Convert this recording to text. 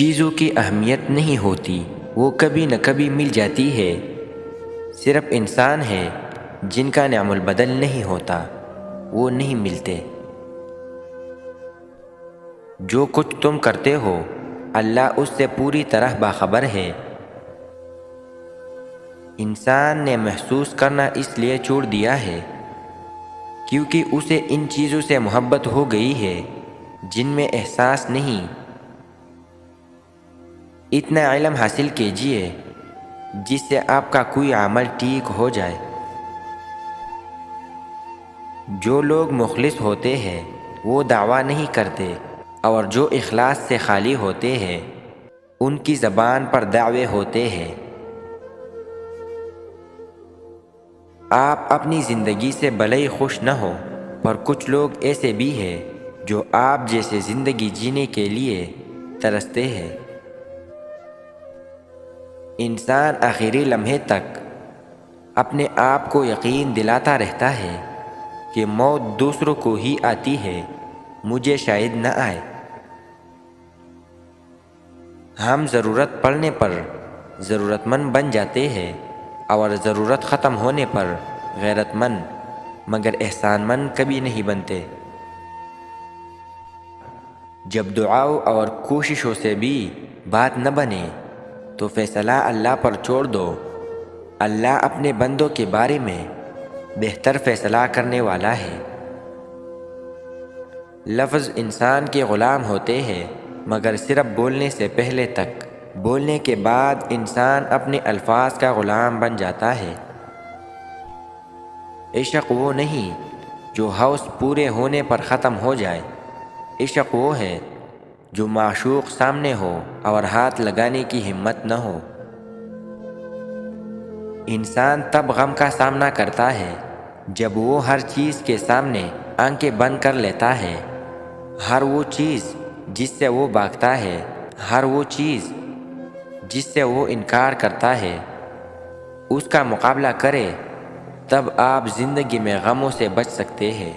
چیزوں کی اہمیت نہیں ہوتی، وہ کبھی نہ کبھی مل جاتی ہے۔ صرف انسان ہے جن کا نعم البدل نہیں ہوتا، وہ نہیں ملتے۔ جو کچھ تم کرتے ہو اللہ اس سے پوری طرح باخبر ہے۔ انسان نے محسوس کرنا اس لیے چھوڑ دیا ہے کیونکہ اسے ان چیزوں سے محبت ہو گئی ہے جن میں احساس نہیں۔ اتنا علم حاصل کیجئے جس سے آپ کا کوئی عمل ٹھیک ہو جائے۔ جو لوگ مخلص ہوتے ہیں وہ دعویٰ نہیں کرتے، اور جو اخلاص سے خالی ہوتے ہیں ان کی زبان پر دعوے ہوتے ہیں۔ آپ اپنی زندگی سے بھلے ہی خوش نہ ہو، پر کچھ لوگ ایسے بھی ہیں جو آپ جیسے زندگی جینے کے لیے ترستے ہیں۔ انسان آخری لمحے تک اپنے آپ کو یقین دلاتا رہتا ہے کہ موت دوسروں کو ہی آتی ہے، مجھے شاید نہ آئے۔ ہم ضرورت پڑنے پر ضرورت مند بن جاتے ہیں اور ضرورت ختم ہونے پر غیرت مند مگر احسان مند کبھی نہیں بنتے۔ جب دعاؤں اور کوششوں سے بھی بات نہ بنے تو فیصلہ اللہ پر چھوڑ دو۔ اللہ اپنے بندوں کے بارے میں بہتر فیصلہ کرنے والا ہے۔ لفظ انسان کے غلام ہوتے ہیں مگر صرف بولنے سے پہلے تک، بولنے کے بعد انسان اپنے الفاظ کا غلام بن جاتا ہے۔ عشق وہ نہیں جو ہوس پورے ہونے پر ختم ہو جائے، عشق وہ ہے جو معشوق سامنے ہو اور ہاتھ لگانے کی ہمت نہ ہو۔ انسان تب غم کا سامنا کرتا ہے جب وہ ہر چیز کے سامنے آنکھیں بند کر لیتا ہے، ہر وہ چیز جس سے وہ بھاگتا ہے، ہر وہ چیز جس سے وہ انکار کرتا ہے، اس کا مقابلہ کرے، تب آپ زندگی میں غموں سے بچ سکتے ہیں۔